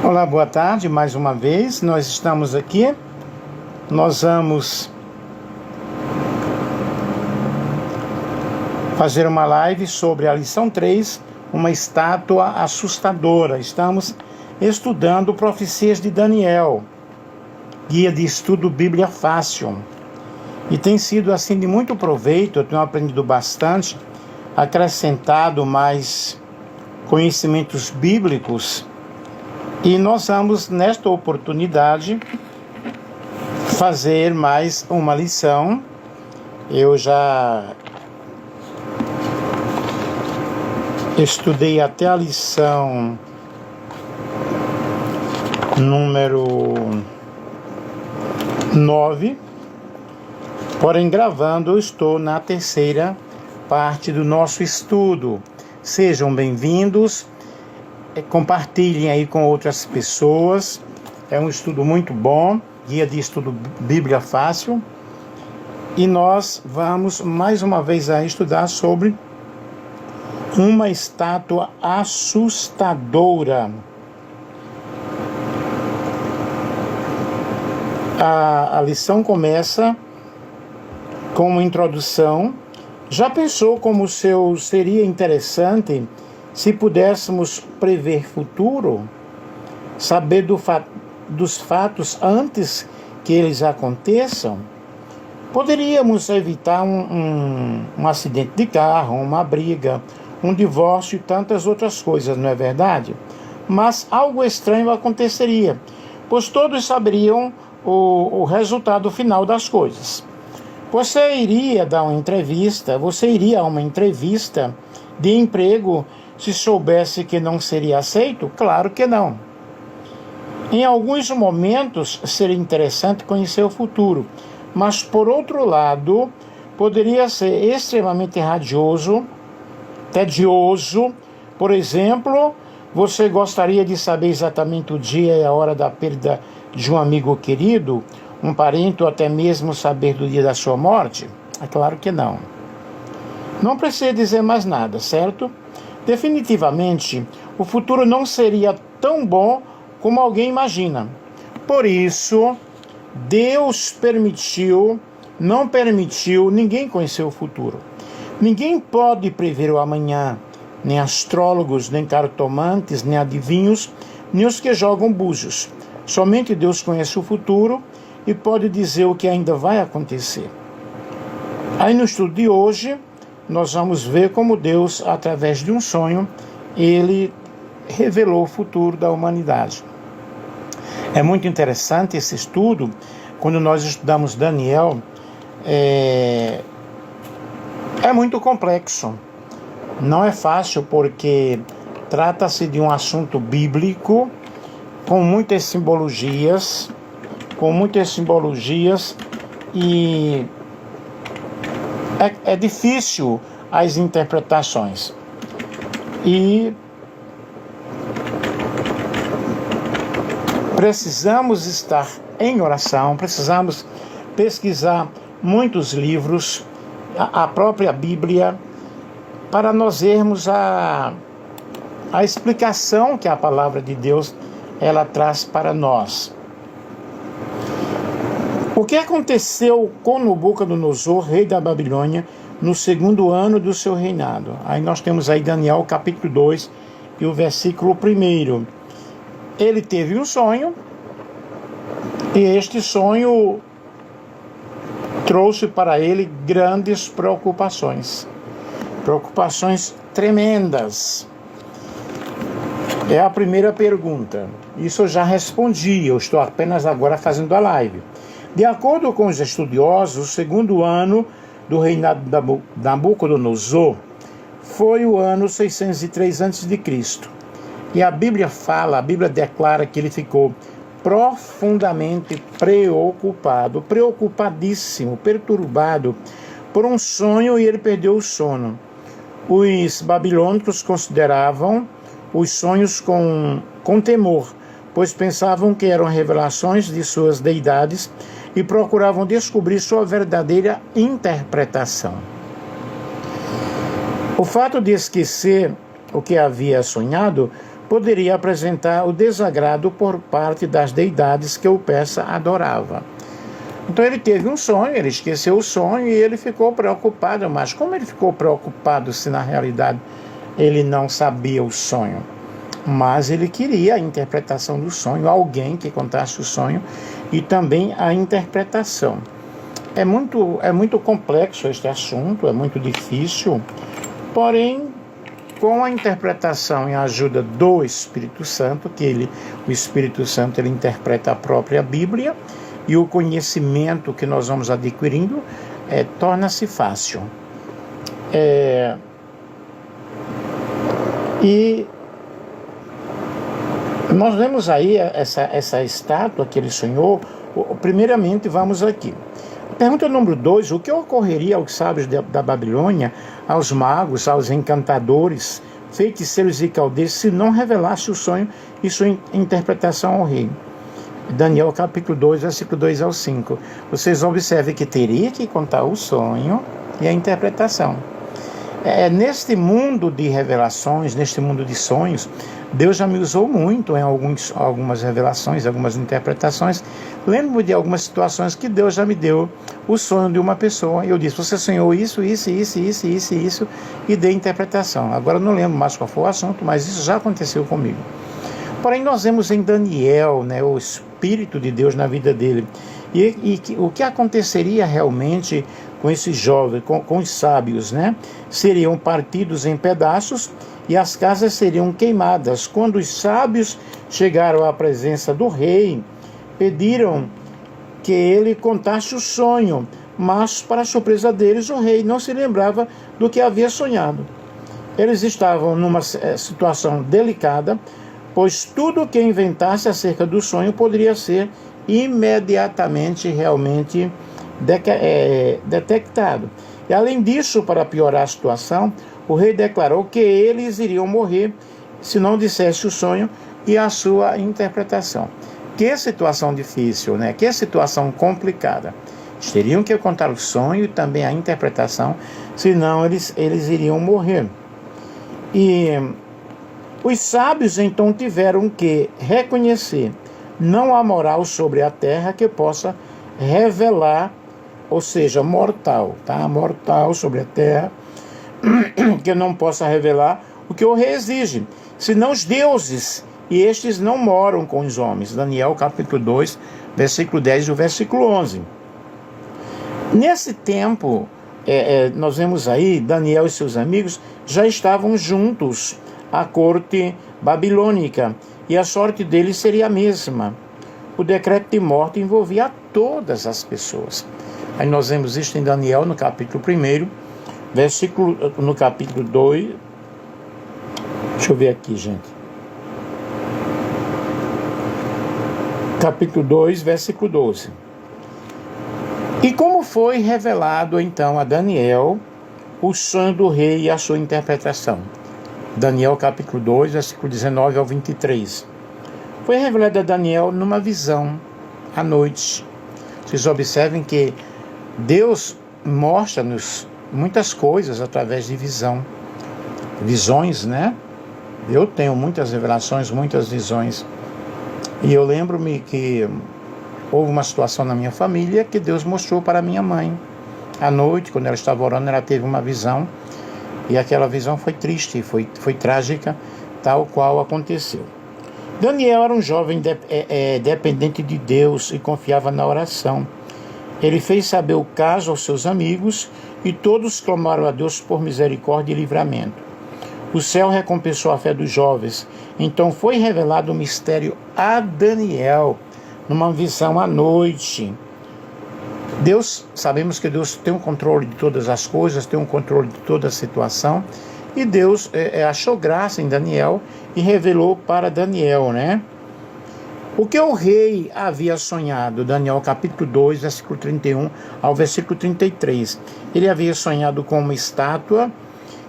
Olá, boa tarde, mais uma vez, nós estamos aqui, nós vamos fazer uma live sobre a lição 3, uma estátua assustadora. Estamos estudando Profecias de Daniel, guia de estudo Bíblia Fácil, e tem sido assim de muito proveito. Eu tenho aprendido bastante, acrescentado mais conhecimentos bíblicos. E nós vamos, nesta oportunidade, fazer mais uma lição. Eu já estudei até a lição número 9, porém gravando eu estou na terceira parte do nosso estudo. Sejam bem-vindos. Compartilhem aí com outras pessoas. É um estudo muito bom, guia de estudo Bíblia Fácil. E nós vamos mais uma vez a estudar sobre uma estátua assustadora. A lição começa com uma introdução. Já pensou como seria interessante se pudéssemos prever futuro, saber dos fatos antes que eles aconteçam? Poderíamos evitar um acidente de carro, uma briga, um divórcio e tantas outras coisas, não é verdade? Mas algo estranho aconteceria, pois todos saberiam o resultado final das coisas. Você iria a uma entrevista de emprego se soubesse que não seria aceito? Claro que não. Em alguns momentos seria interessante conhecer o futuro, mas por outro lado, poderia ser extremamente tedioso. Por exemplo, você gostaria de saber exatamente o dia e a hora da perda de um amigo querido, um parente, ou até mesmo saber do dia da sua morte? É claro que não. Não precisa dizer mais nada, certo? Definitivamente, o futuro não seria tão bom como alguém imagina. Por isso, Deus não permitiu ninguém conhecer o futuro. Ninguém pode prever o amanhã, nem astrólogos, nem cartomantes, nem adivinhos, nem os que jogam búzios. Somente Deus conhece o futuro e pode dizer o que ainda vai acontecer. Aí no estudo de hoje, nós vamos ver como Deus, através de um sonho, ele revelou o futuro da humanidade. É muito interessante esse estudo. Quando nós estudamos Daniel, é muito complexo. Não é fácil, porque trata-se de um assunto bíblico, com muitas simbologias, e é difícil as interpretações. E precisamos estar em oração, precisamos pesquisar muitos livros, a própria Bíblia, para nós vermos a explicação que a palavra de Deus ela traz para nós. O que aconteceu com Nabucodonosor, rei da Babilônia, no segundo ano do seu reinado? Aí nós temos aí Daniel capítulo 2 e o versículo 1. Ele teve um sonho, e este sonho trouxe para ele grandes preocupações tremendas. É a primeira pergunta. Isso eu já respondi, eu estou apenas agora fazendo a live. De acordo com os estudiosos, o segundo ano do reinado de Nabucodonosor foi o ano 603 a.C. E a Bíblia declara que ele ficou profundamente preocupadíssimo, perturbado por um sonho, e ele perdeu o sono. Os babilônicos consideravam os sonhos com temor, pois pensavam que eram revelações de suas deidades e procuravam descobrir sua verdadeira interpretação. O fato de esquecer o que havia sonhado poderia apresentar o desagrado por parte das deidades que o persa adorava. Então ele teve um sonho, ele esqueceu o sonho e ele ficou preocupado. Mas como ele ficou preocupado se na realidade ele não sabia o sonho? Mas ele queria a interpretação do sonho, alguém que contasse o sonho e também a interpretação. É muito complexo este assunto, é muito difícil, porém, com a interpretação e a ajuda do Espírito Santo, o Espírito Santo ele interpreta a própria Bíblia, e o conhecimento que nós vamos adquirindo torna-se fácil. E nós vemos aí essa estátua que ele sonhou. Primeiramente, vamos aqui. Pergunta número 2, o que ocorreria aos sábios da Babilônia, aos magos, aos encantadores, feiticeiros e caldeus, se não revelasse o sonho e sua interpretação ao rei? Daniel capítulo 2, versículo 2 ao 5. Vocês observem que teria que contar o sonho e a interpretação. Neste mundo de revelações, neste mundo de sonhos, Deus já me usou muito em algumas revelações, algumas interpretações. Lembro de algumas situações que Deus já me deu o sonho de uma pessoa. Eu disse, você sonhou isso, e dei interpretação. Agora eu não lembro mais qual foi o assunto, mas isso já aconteceu comigo. Porém, nós vemos em Daniel, o Espírito de Deus na vida dele. E o que aconteceria realmente com esses jovens, com os sábios, Seriam partidos em pedaços e as casas seriam queimadas. Quando os sábios chegaram à presença do rei, pediram que ele contasse o sonho, mas, para a surpresa deles, o rei não se lembrava do que havia sonhado. Eles estavam numa situação delicada, pois tudo o que inventasse acerca do sonho poderia ser imediatamente realmente detectado. E além disso, para piorar a situação, o rei declarou que eles iriam morrer se não dissesse o sonho e a sua interpretação. Que situação difícil, Que situação complicada. Eles teriam que contar o sonho e também a interpretação, senão eles iriam morrer. E os sábios então tiveram que reconhecer: não há moral sobre a terra que possa revelar, ou seja, mortal, mortal sobre a terra, que não possa revelar o que o rei exige, senão os deuses, e estes não moram com os homens. Daniel capítulo 2, versículo 10 e o versículo 11. Nesse tempo, nós vemos aí, Daniel e seus amigos já estavam juntos à corte babilônica, e a sorte deles seria a mesma. O decreto de morte envolvia todas as pessoas. Aí nós vemos isso em Daniel, no capítulo 1, no capítulo 2. Deixa eu ver aqui, gente. Capítulo 2, versículo 12. E como foi revelado então a Daniel o sonho do rei e a sua interpretação? Daniel capítulo 2, versículo 19 ao 23. Foi revelado a Daniel numa visão à noite. Vocês observem que Deus mostra-nos muitas coisas através de visões, Eu tenho muitas revelações, muitas visões. E eu lembro-me que houve uma situação na minha família que Deus mostrou para minha mãe. À noite, quando ela estava orando, ela teve uma visão. E aquela visão foi triste, foi trágica, tal qual aconteceu. Daniel era um jovem dependente de Deus e confiava na oração. Ele fez saber o caso aos seus amigos e todos clamaram a Deus por misericórdia e livramento. O céu recompensou a fé dos jovens. Então foi revelado o mistério a Daniel numa visão à noite. Sabemos que Deus tem o controle de todas as coisas, tem o controle de toda a situação. E Deus achou graça em Daniel e revelou para Daniel, O que o rei havia sonhado, Daniel capítulo 2, versículo 31 ao versículo 33. Ele havia sonhado com uma estátua,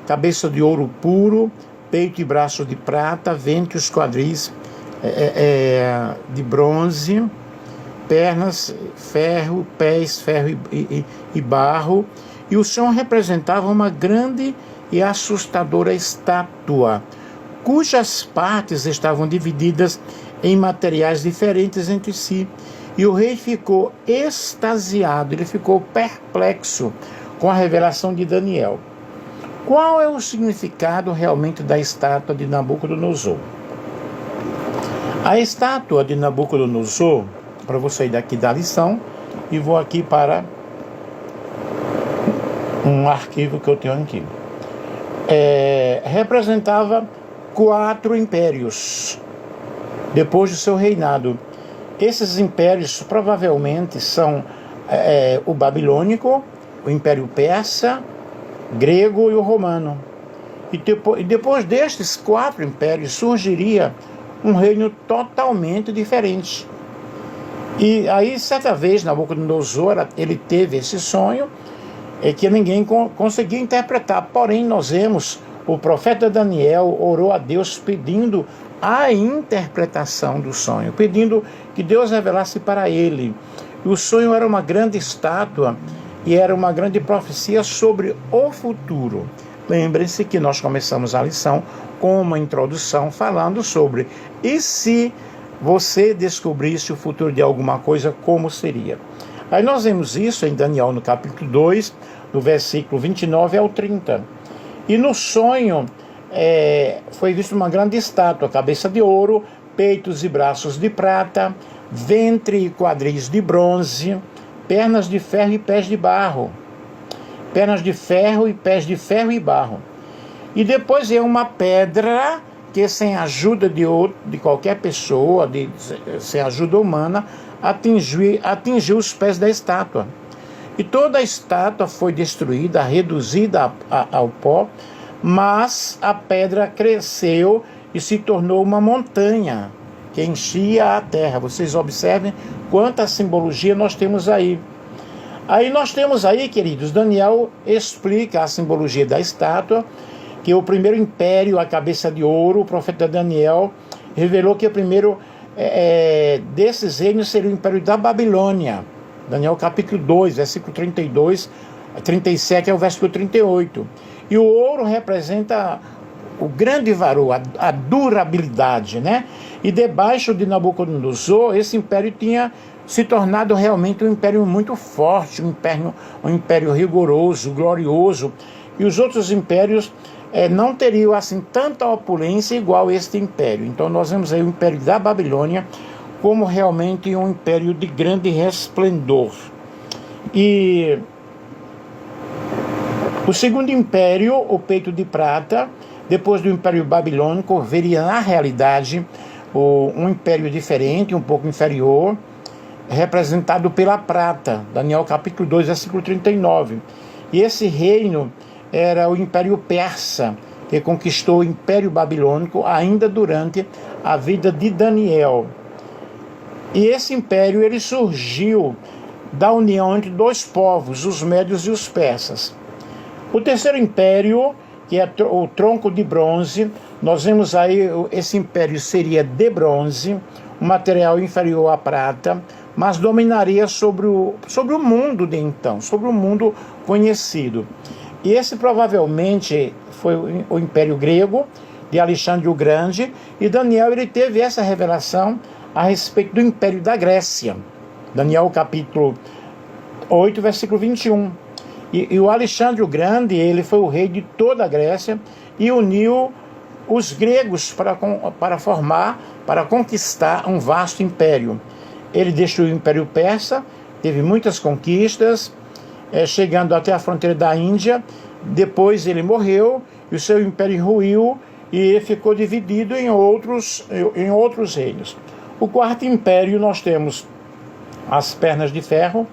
cabeça de ouro puro, peito e braço de prata, ventre e quadris de bronze, pernas, ferro, pés, ferro e barro. E o sonho representava uma grande e assustadora estátua, cujas partes estavam divididas em materiais diferentes entre si. E o rei ficou extasiado, ele ficou perplexo com a revelação de Daniel. Qual é o significado realmente da estátua de Nabucodonosor? A estátua de Nabucodonosor, para você sair daqui da lição, e vou aqui para um arquivo que eu tenho aqui. Representava 4 impérios depois do seu reinado. Esses impérios provavelmente são o babilônico, o império persa, grego e o romano. E depois destes 4 impérios surgiria um reino totalmente diferente. E aí, certa vez, Nabucodonosor, ele teve esse sonho que ninguém conseguia interpretar. Porém, nós vemos o profeta Daniel orou a Deus pedindo a interpretação do sonho, pedindo que Deus revelasse para ele. E o sonho era uma grande estátua e era uma grande profecia sobre o futuro. Lembre-se que nós começamos a lição com uma introdução falando sobre e se você descobrisse o futuro de alguma coisa, como seria? Aí nós vemos isso em Daniel no capítulo 2, do versículo 29 ao 30. E no sonho foi vista uma grande estátua, cabeça de ouro, peitos e braços de prata, ventre e quadris de bronze, pernas de ferro e pés de barro. Pernas de ferro e pés de ferro e barro. E depois é uma pedra que, sem ajuda de qualquer pessoa, sem ajuda humana, atingiu os pés da estátua. E toda a estátua foi destruída, reduzida ao pó, mas a pedra cresceu e se tornou uma montanha que enchia a terra. Vocês observem quanta simbologia nós temos aí. Aí nós temos aí, queridos, Daniel explica a simbologia da estátua, que o primeiro império, a cabeça de ouro, o profeta Daniel revelou que o primeiro desses reinos seria o império da Babilônia. Daniel capítulo 2, versículo 32, 37 é o versículo 38. E o ouro representa o grande valor, a durabilidade, né? E debaixo de Nabucodonosor, esse império tinha se tornado realmente um império muito forte, um império rigoroso, glorioso. E os outros impérios não teriam assim tanta opulência igual este império. Então nós vemos aí o império da Babilônia como realmente um império de grande resplendor. E o segundo império, o peito de prata, depois do império babilônico, veria na realidade um império diferente, um pouco inferior, representado pela prata, Daniel capítulo 2, versículo 39. E esse reino era o império persa, que conquistou o império babilônico ainda durante a vida de Daniel. E esse império ele surgiu da união entre 2 povos, os médios e os persas. O terceiro império, que é o tronco de bronze, nós vemos aí, esse império seria de bronze, um material inferior à prata, mas dominaria sobre o mundo de então, sobre o mundo conhecido. E esse provavelmente foi o Império Grego, de Alexandre o Grande, e Daniel ele teve essa revelação a respeito do Império da Grécia. Daniel capítulo 8, versículo 21. E o Alexandre o Grande, ele foi o rei de toda a Grécia e uniu os gregos para conquistar um vasto império. Ele destruiu o Império Persa, teve muitas conquistas, chegando até a fronteira da Índia. Depois ele morreu e o seu império ruiu e ficou dividido em outros reinos. O quarto império nós temos as pernas de ferro,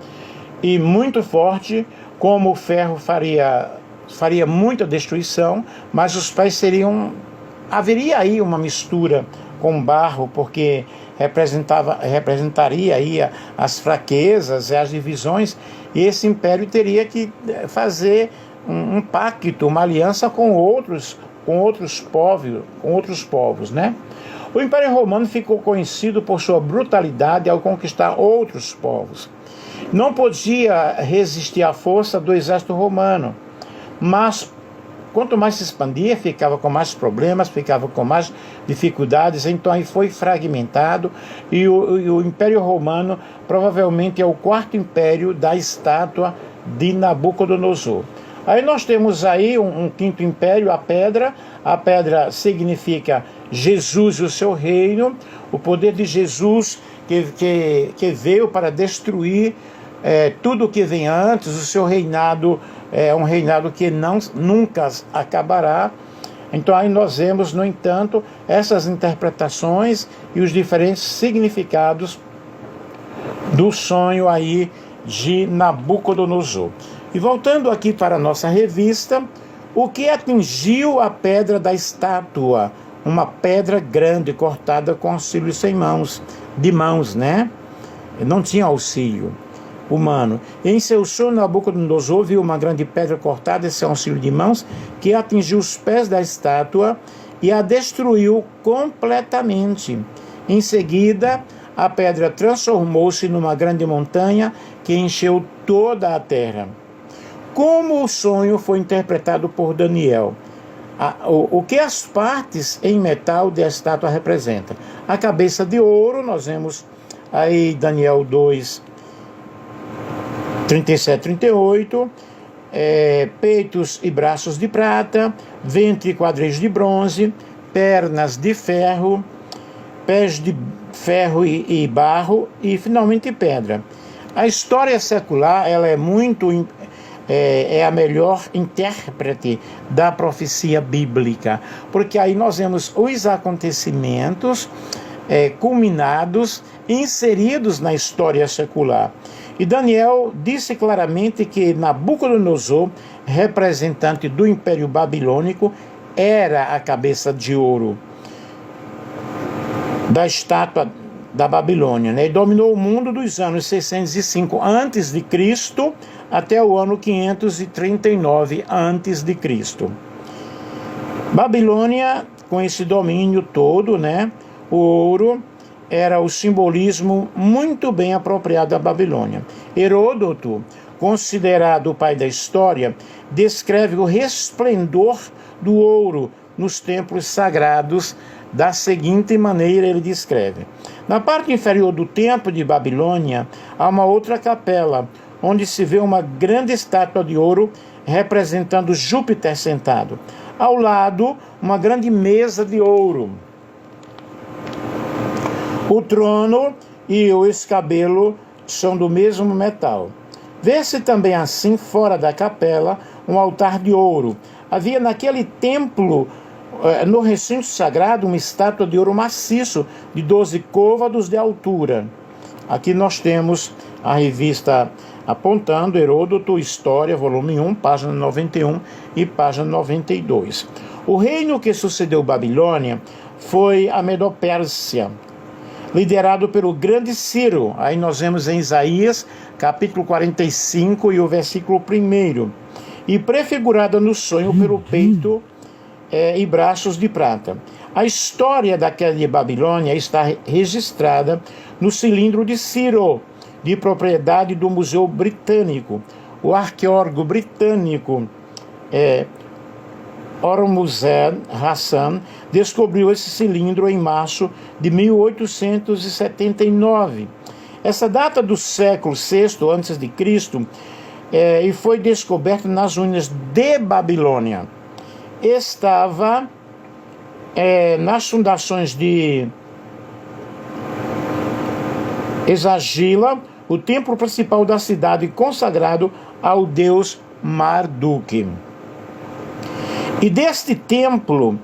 e muito forte, como o ferro faria muita destruição, mas os pés haveria aí uma mistura com barro, porque representaria aí as fraquezas e as divisões, e esse império teria que fazer um pacto, uma aliança com outros povos, né? O Império Romano ficou conhecido por sua brutalidade ao conquistar outros povos. Não podia resistir à força do exército romano, mas quanto mais se expandia, ficava com mais problemas, ficava com mais dificuldades, então aí foi fragmentado, e o Império Romano provavelmente é o quarto império da estátua de Nabucodonosor. Aí nós temos aí um quinto império, a pedra significa Jesus e o seu reino, o poder de Jesus que veio para destruir tudo o que vem antes. O seu reinado é um reinado que nunca acabará. Então aí nós vemos, no entanto, essas interpretações e os diferentes significados do sonho aí de Nabucodonosor. E voltando aqui para a nossa revista, o que atingiu a pedra da estátua? Uma pedra grande, cortada com auxílio de mãos, né? Não tinha auxílio humano. Em seu sonho, Nabucodonosor viu uma grande pedra cortada sem auxílio de mãos, que atingiu os pés da estátua e a destruiu completamente. Em seguida, a pedra transformou-se numa grande montanha que encheu toda a terra. Como o sonho foi interpretado por Daniel? O que as partes em metal da estátua representam? A cabeça de ouro, nós vemos aí Daniel 2, 37, 38, peitos e braços de prata, ventre e quadris de bronze, pernas de ferro, pés de ferro e barro e finalmente pedra. A história secular ela é a melhor intérprete da profecia bíblica, porque aí nós vemos os acontecimentos culminados, inseridos na história secular. E Daniel disse claramente que Nabucodonosor, representante do Império Babilônico, era a cabeça de ouro da estátua da Babilônia, né? E dominou o mundo dos anos 605 a.C. até o ano 539 a.C. Babilônia, com esse domínio todo, né? O ouro era o simbolismo muito bem apropriado da Babilônia. Heródoto, considerado o pai da história, descreve o resplendor do ouro nos templos sagrados da seguinte maneira: ele descreve: na parte inferior do templo de Babilônia há uma outra capela, onde se vê uma grande estátua de ouro representando Júpiter sentado. Ao lado, uma grande mesa de ouro. O trono e o escabelo são do mesmo metal. Vê-se também assim, fora da capela, um altar de ouro. Havia naquele templo, no recinto sagrado, uma estátua de ouro maciço de 12 côvados de altura. Aqui nós temos a revista apontando, Heródoto, História, volume 1, página 91 e página 92. O reino que sucedeu Babilônia foi a Medopérsia, liderado pelo grande Ciro. Aí nós vemos em Isaías, capítulo 45 e o versículo 1. E prefigurada no sonho pelo peito e braços de prata. A história da queda de Babilônia está registrada no cilindro de Ciro, de propriedade do Museu Britânico. O arqueólogo britânico Hormuzed Hassan descobriu esse cilindro em março de 1879. Essa data do século VI a.C. E foi descoberto nas ruínas de Babilônia. Estava nas fundações de Esagila, o templo principal da cidade consagrado ao deus Marduk. E deste templo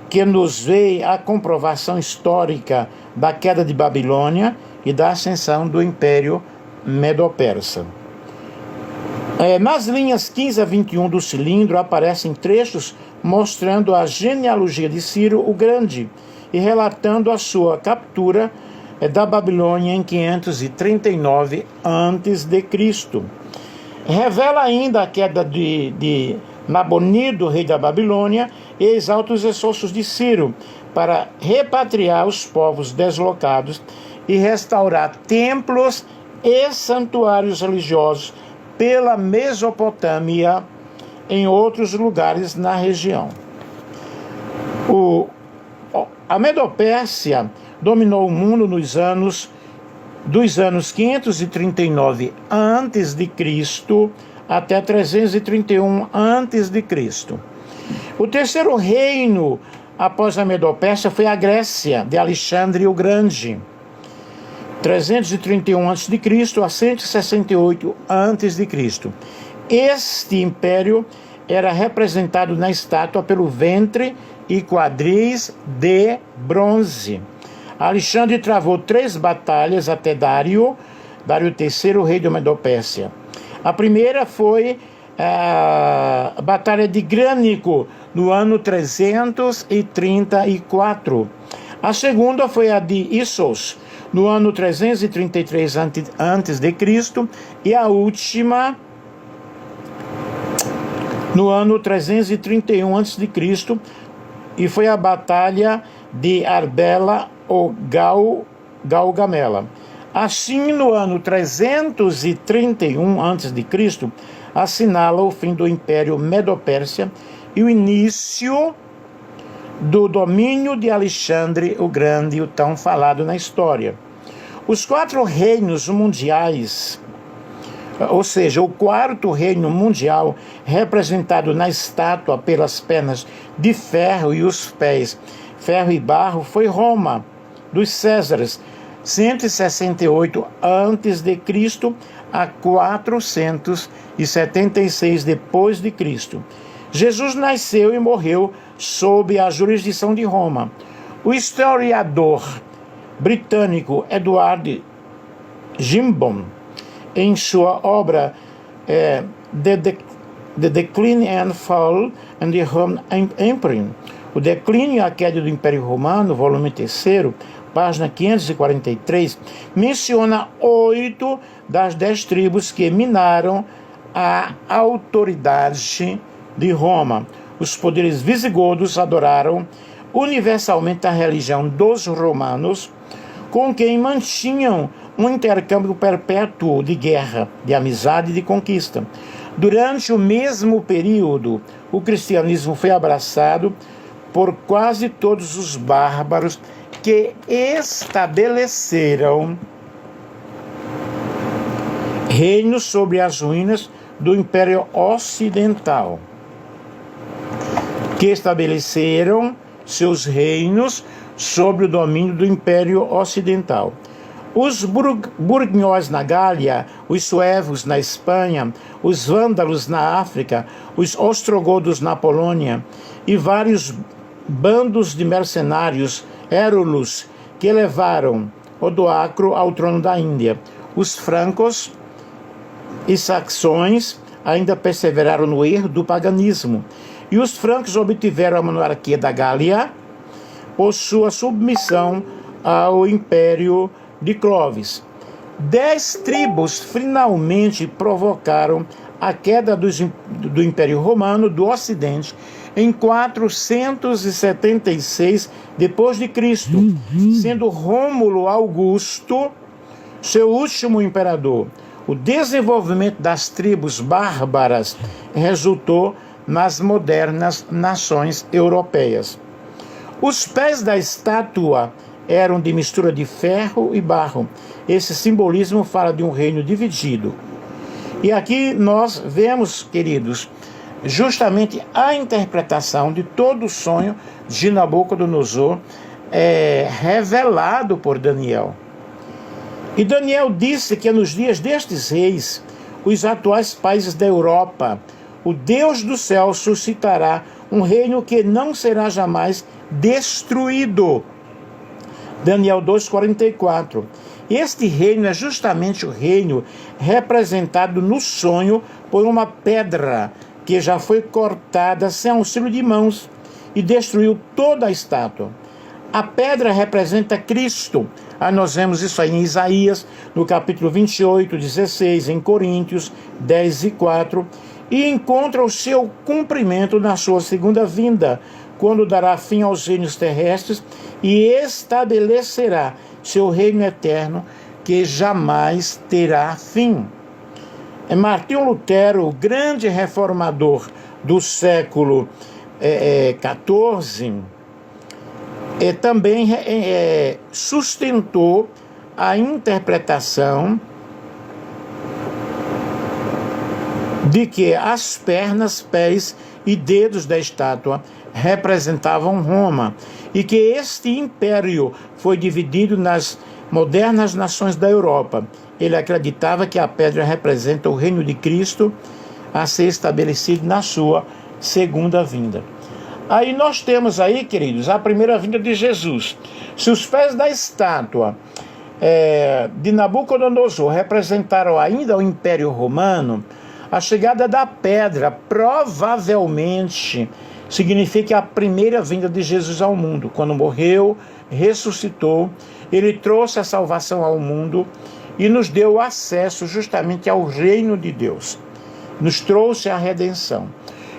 que nos veio a comprovação histórica da queda de Babilônia e da ascensão do Império Medo-Persa. Nas linhas 15 a 21 do cilindro aparecem trechos mostrando a genealogia de Ciro o Grande e relatando a sua captura da Babilônia em 539 a.C. Revela ainda a queda de Nabonido, rei da Babilônia, e exalta os esforços de Ciro para repatriar os povos deslocados e restaurar templos e santuários religiosos pela Mesopotâmia em outros lugares na região. A Medopérsia dominou o mundo dos anos 539 a.C. até 331 a.C. O terceiro reino após a Medopérsia foi a Grécia, de Alexandre o Grande, 331 a.C. a 168 a.C. Este império era representado na estátua pelo ventre e quadris de bronze. Alexandre travou 3 batalhas até Dário III, rei da Medopérsia. A primeira foi a Batalha de Grânico, no ano 334. A segunda foi a de Issos, no ano 333 a.C. E a última, no ano 331 a.C., e foi a Batalha de Arbela ou Gaugamela. Assim, no ano 331 a.C., assinala o fim do Império Medo-Pérsia e o início do domínio de Alexandre o Grande, o tão falado na história. Os 4 reinos mundiais, ou seja, o 4º reino mundial, representado na estátua pelas pernas de ferro e os pés ferro e barro, foi Roma, dos Césares, 168 a.C. a 476 depois de Cristo. Jesus nasceu e morreu sob a jurisdição de Roma. O historiador britânico Edward Gibbon, em sua obra The Decline and Fall and the Roman Empire, O Declínio e a Queda do Império Romano, volume 3º, página 543, menciona 8 das 10 tribos que minaram a autoridade de Roma. Os poderes visigodos adoraram universalmente a religião dos romanos, com quem mantinham um intercâmbio perpétuo de guerra, de amizade e de conquista. Durante o mesmo período, o cristianismo foi abraçado por quase todos os bárbaros que estabeleceram reinos sobre as ruínas do Império Ocidental, que estabeleceram seus reinos sobre o domínio do Império Ocidental. Os burguinhos na Gália, os suevos na Espanha, os vândalos na África, os ostrogodos na Polônia e vários bandos de mercenários érulos que levaram Odoacro ao trono da Índia. Os francos e saxões ainda perseveraram no erro do paganismo, e os francos obtiveram a monarquia da Gália por sua submissão ao Império de Clovis. 10 tribos finalmente provocaram a queda do Império Romano do Ocidente em 476 depois de Cristo, sendo Rômulo Augusto seu último imperador. O desenvolvimento das tribos bárbaras resultou nas modernas nações europeias. Os pés da estátua eram de mistura de ferro e barro. Esse simbolismo fala de um reino dividido. E aqui nós vemos, queridos, justamente a interpretação de todo o sonho de Nabucodonosor revelado por Daniel. E Daniel disse que nos dias destes reis, os atuais países da Europa, o Deus do céu suscitará um reino que não será jamais destruído. Daniel 2,44. Este reino é justamente o reino representado no sonho por uma pedra que já foi cortada sem auxílio de mãos e destruiu toda a estátua. A pedra representa Cristo. Nós vemos isso aí em Isaías, no capítulo 28, 16, em Coríntios 10 e 4, e encontra o seu cumprimento na sua segunda vinda, quando dará fim aos reinos terrestres e estabelecerá seu reino eterno, que jamais terá fim. Martinho Lutero, o grande reformador do século XIV, também sustentou a interpretação de que as pernas, pés e dedos da estátua representavam Roma e que este império foi dividido nas modernas nações da Europa. Ele acreditava que a pedra representa o reino de Cristo a ser estabelecido na sua segunda vinda. Aí nós temos aí, queridos, a primeira vinda de Jesus. Se os pés da estátua de Nabucodonosor representaram ainda o Império Romano, a chegada da pedra provavelmente significa a primeira vinda de Jesus ao mundo. Quando morreu, ressuscitou, ele trouxe a salvação ao mundo e nos deu acesso justamente ao reino de Deus. Nos trouxe a redenção.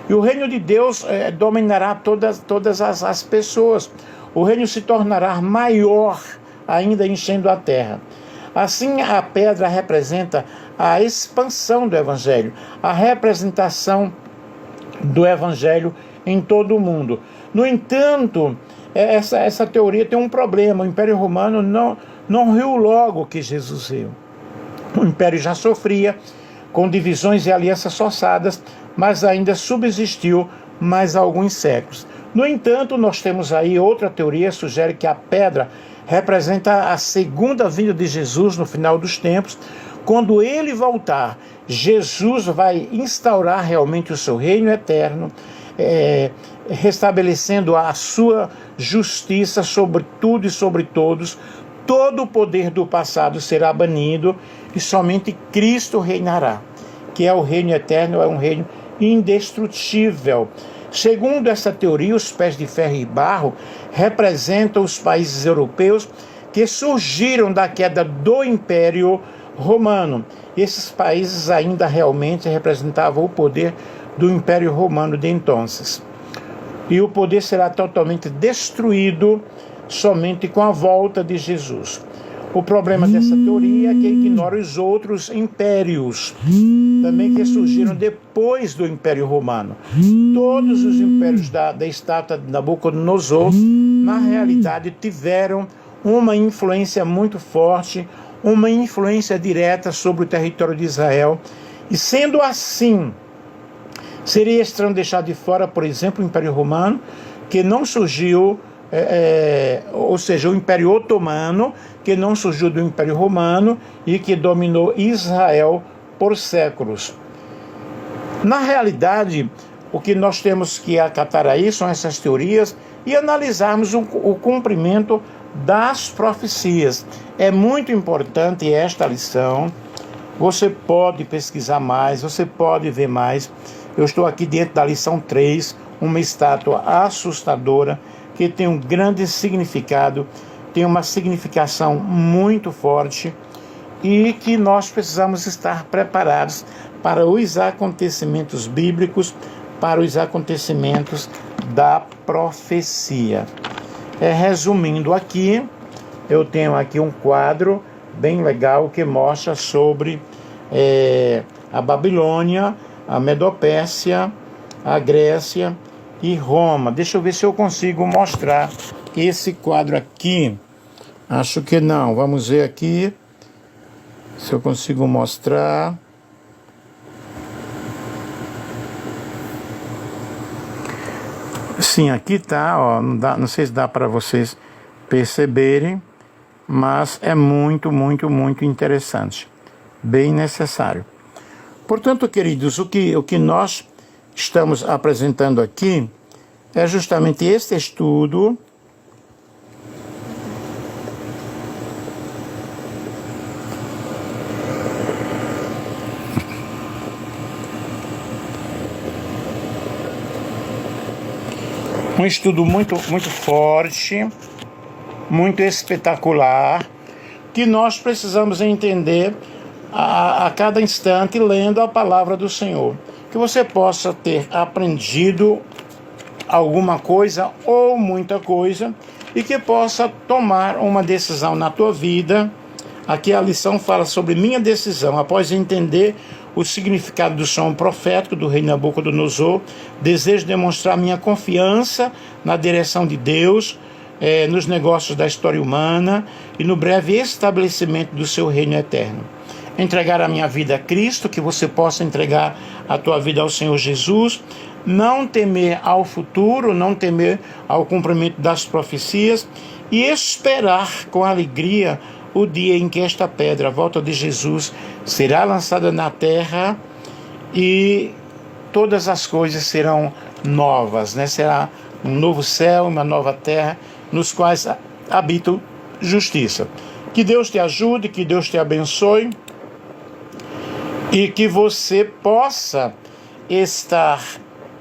E o reino de Deus dominará todas as pessoas. O reino se tornará maior, ainda enchendo a terra. Assim, a pedra representa a expansão do Evangelho, a representação do Evangelho em todo o mundo. No entanto, essa teoria tem um problema. O Império Romano não riu logo que Jesus veio. O Império já sofria com divisões e alianças forçadas, mas ainda subsistiu mais alguns séculos. No entanto, nós temos aí outra teoria que sugere que a pedra representa a segunda vinda de Jesus no final dos tempos. Quando ele voltar, Jesus vai instaurar realmente o seu reino eterno, restabelecendo a sua justiça sobre tudo e sobre todos. Todo o poder do passado será banido e somente Cristo reinará, que é o reino eterno, é um reino indestrutível. Segundo essa teoria, os pés de ferro e barro representam os países europeus que surgiram da queda do Império Romano. Esses países ainda realmente representavam o poder do Império Romano de então. E o poder será totalmente destruído somente com a volta de Jesus. O problema dessa teoria é que ignora os outros impérios, também que surgiram depois do Império Romano. Todos os impérios da estátua de Nabucodonosor, na realidade, tiveram uma influência muito forte, uma influência direta sobre o território de Israel. E sendo assim, seria estranho deixar de fora, por exemplo, o Império Romano, que não surgiu, ou seja, o Império Otomano, que não surgiu do Império Romano e que dominou Israel por séculos. Na realidade, o que nós temos que acatar aí são essas teorias e analisarmos o cumprimento das profecias. É muito importante esta lição. Você pode pesquisar mais, você pode ver mais. Eu estou aqui dentro da lição 3, uma estátua assustadora que tem um grande significado, tem uma significação muito forte e que nós precisamos estar preparados para os acontecimentos bíblicos, para os acontecimentos da profecia. Resumindo aqui, eu tenho aqui um quadro bem legal que mostra sobre a Babilônia, a Medopérsia, a Grécia e Roma. Deixa eu ver se eu consigo mostrar esse quadro aqui. Acho que não. Vamos ver aqui se eu consigo mostrar. Sim, aqui tá, ó, não sei se dá para vocês perceberem, mas é muito, muito, muito interessante. Bem necessário. Portanto, queridos, o que nós estamos apresentando aqui é justamente este estudo um estudo muito, muito forte, muito espetacular, que nós precisamos entender a cada instante lendo a palavra do Senhor. Que você possa ter aprendido alguma coisa ou muita coisa e que possa tomar uma decisão na tua vida Aqui a lição fala sobre minha decisão. Após entender o significado do som profético do rei Nabucodonosor, desejo demonstrar minha confiança na direção de Deus, nos negócios da história humana e no breve estabelecimento do seu reino eterno. Entregar a minha vida a Cristo, que você possa entregar a tua vida ao Senhor Jesus, não temer ao futuro, não temer ao cumprimento das profecias e esperar com alegria o dia em que esta pedra, a volta de Jesus, será lançada na terra e todas as coisas serão novas, né? Será um novo céu, uma nova terra, nos quais habita justiça. Que Deus te ajude, que Deus te abençoe e que você possa estar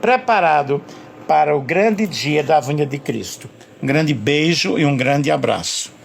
preparado para o grande dia da vinda de Cristo. Um grande beijo e um grande abraço.